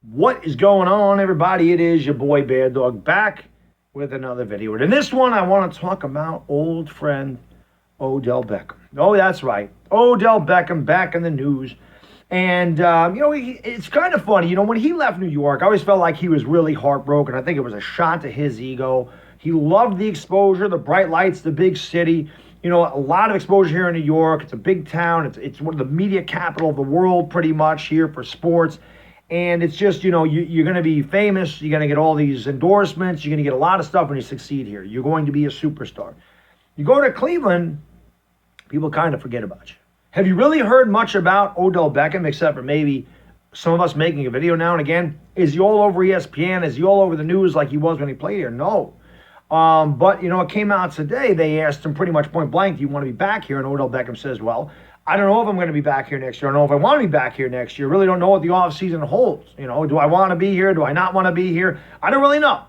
What is going on, everybody? It is your boy Baddog back with another video. And in this one, I want to talk about old friend Odell Beckham. Oh, that's right. Odell Beckham back in the news. And, it's kind of funny. When he left New York, I always felt like he was really heartbroken. I think it was a shot to his ego. He loved the exposure, the bright lights, the big city. A lot of exposure here in New York. It's a big town. It's one of the media capital of the world pretty much here for sports. And it's just, you're going to be famous. You're going to get all these endorsements. You're going to get a lot of stuff when you succeed here. You're going to be a superstar. You go to Cleveland, people kind of forget about you. Have you really heard much about Odell Beckham, except for maybe some of us making a video now and again? Is he all over ESPN? Is he all over the news like he was when he played here? No. But, it came out today. They asked him pretty much point blank, do you want to be back here? And Odell Beckham says, well, I don't know if I'm going to be back here next year. I don't know if I want to be back here next year. I really don't know what the offseason holds. Do I want to be here? Do I not want to be here? I don't really know.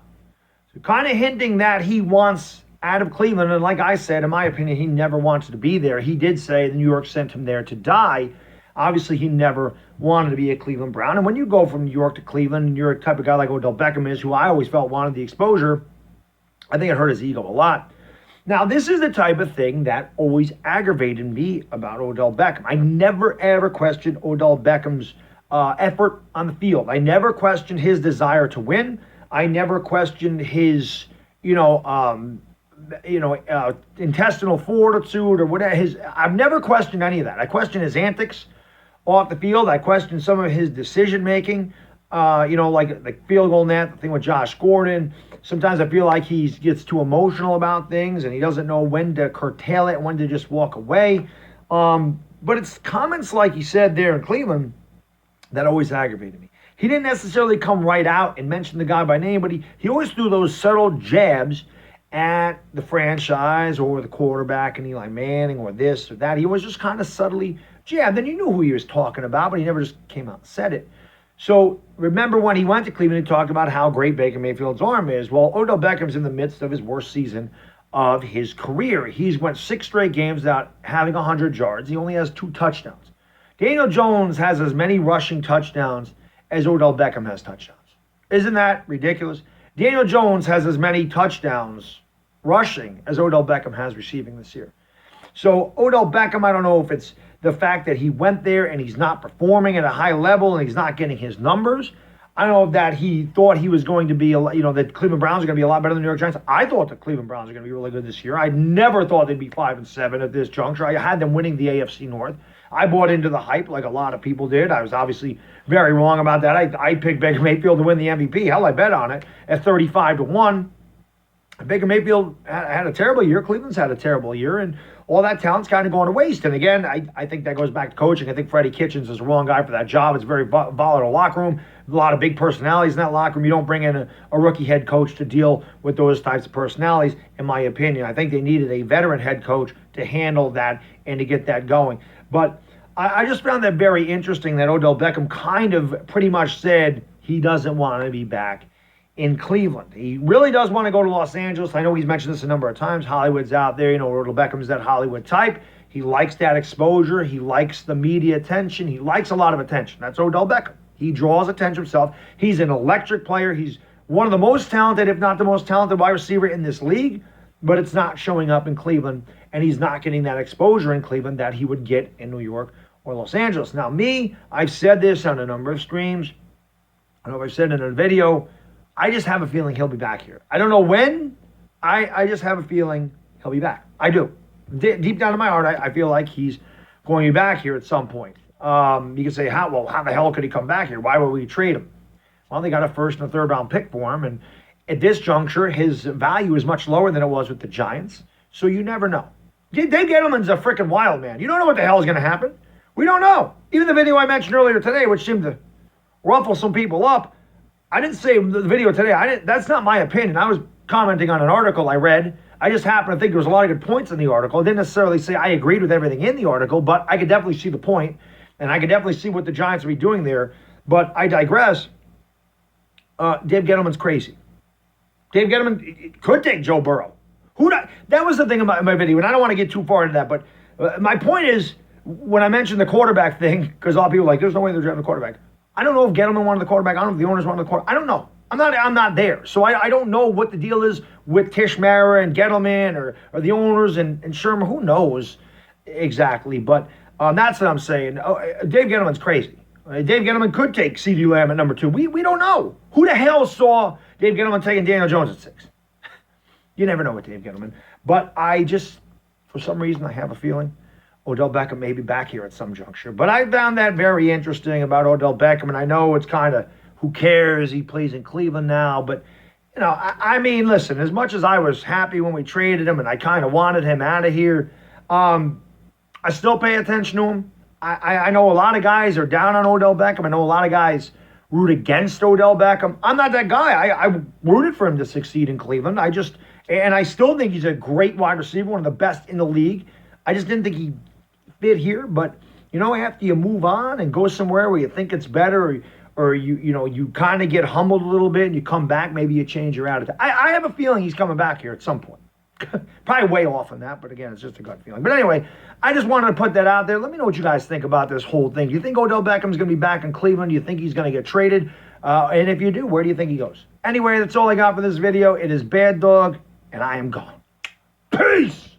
So kind of hinting that he wants out of Cleveland. And like I said, in my opinion, he never wanted to be there. He did say the New York sent him there to die. Obviously, he never wanted to be a Cleveland Brown. And when you go from New York to Cleveland, and you're a type of guy like Odell Beckham is, who I always felt wanted the exposure, I think it hurt his ego a lot. Now, this is the type of thing that always aggravated me about Odell Beckham. I never, ever questioned Odell Beckham's effort on the field. I never questioned his desire to win. I never questioned his, intestinal fortitude or whatever. I've never questioned any of that. I questioned his antics off the field. I questioned some of his decision-making, like field goal net, the thing with Josh Gordon. Sometimes I feel like he gets too emotional about things and he doesn't know when to curtail it, when to just walk away. But it's comments like he said there in Cleveland that always aggravated me. He didn't necessarily come right out and mention the guy by name, but he always threw those subtle jabs at the franchise or the quarterback and Eli Manning or this or that. He always just kind of subtly jabbed. And you knew who he was talking about, but he never just came out and said it. So remember when he went to Cleveland, he talked about how great Baker Mayfield's arm is. Well, Odell Beckham's in the midst of his worst season of his career. He's went 6 straight games without having 100 yards. He only has 2 touchdowns. Daniel Jones has as many rushing touchdowns as Odell Beckham has touchdowns. Isn't that ridiculous? Daniel Jones has as many touchdowns rushing as Odell Beckham has receiving this year. So Odell Beckham, I don't know if it's the fact that he went there and he's not performing at a high level and he's not getting his numbers. I don't know if that he thought he was going to be, that Cleveland Browns are going to be a lot better than the New York Giants. I thought the Cleveland Browns are going to be really good this year. I never thought they'd be 5-7 at this juncture. I had them winning the AFC North. I bought into the hype like a lot of people did. I was obviously very wrong about that. I picked Baker Mayfield to win the MVP. Hell, I bet on it at 35-1. Baker Mayfield had a terrible year. Cleveland's had a terrible year, and all that talent's kind of going to waste. And again, I think that goes back to coaching. I think Freddie Kitchens is the wrong guy for that job. It's a very volatile locker room. A lot of big personalities in that locker room. You don't bring in a rookie head coach to deal with those types of personalities, in my opinion. I think they needed a veteran head coach to handle that and to get that going. But I just found that very interesting that Odell Beckham kind of pretty much said he doesn't want to be back in Cleveland. He really does want to go to Los Angeles. I know he's mentioned this a number of times. Hollywood's out there. Odell Beckham's that Hollywood type. He likes that exposure. He likes the media attention. He likes a lot of attention. That's Odell Beckham. He draws attention himself. He's an electric player. He's one of the most talented, if not the most talented wide receiver in this league, but it's not showing up in Cleveland, and he's not getting that exposure in Cleveland that he would get in New York or Los Angeles. Now, I've said this on a number of streams. I don't know if I've said it in a video. I just have a feeling he'll be back here. I don't know when. I just have a feeling he'll be back. I do. Deep down in my heart, I feel like he's going to be back here at some point. You can say, how the hell could he come back here? Why would we trade him? Well, they got a 1st and a 3rd round pick for him, and at this juncture, his value is much lower than it was with the Giants, so you never know. Dave Gettleman's a freaking wild man. You don't know what the hell is going to happen. We don't know. Even the video I mentioned earlier today, which seemed to ruffle some people up, I didn't say the video today. That's not my opinion. I was commenting on an article I read. I just happened to think there was a lot of good points in the article. I didn't necessarily say I agreed with everything in the article, but I could definitely see the point, and I could definitely see what the Giants would be doing there. But I digress. Dave Gettleman's crazy. Dave Gettleman could take Joe Burrow. That was the thing about my video, and I don't want to get too far into that, but my point is, when I mentioned the quarterback thing, because a lot of people are like, there's no way they're drafting a quarterback. I don't know if Gettleman wanted the quarterback. I don't know if the owners wanted the quarterback. I don't know. I'm not there. So I don't know what the deal is with Tishmara and Gettleman or the owners and Shermer. Who knows exactly? But that's what I'm saying. Dave Gettleman's crazy. Dave Gettleman could take CeeDee Lamb at number 2. We don't know. Who the hell saw Dave Gettleman taking Daniel Jones at 6? You never know with Dave Gettleman. But I just, for some reason, I have a feeling Odell Beckham may be back here at some juncture. But I found that very interesting about Odell Beckham, and I know it's kind of, who cares? He plays in Cleveland now. But, you know, I mean, listen, as much as I was happy when we traded him and I kind of wanted him out of here, I still pay attention to him. I know a lot of guys are down on Odell Beckham. I know a lot of guys root against Odell Beckham. I'm not that guy. I rooted for him to succeed in Cleveland. And I still think he's a great wide receiver, one of the best in the league. I just didn't think he fit here. But, you know, after you move on and go somewhere where you think it's better, or you kind of get humbled a little bit and you come back, maybe you change your attitude. I have a feeling he's coming back here at some point. Probably way off on that, but again, it's just a gut feeling. But anyway, I just wanted to put that out there. Let me know what you guys think about this whole thing. Do you think Odell Beckham's going to be back in Cleveland? Do you think he's going to get traded? And if you do, where do you think he goes? Anyway, that's all I got for this video. It is Baddog, and I am gone. Peace!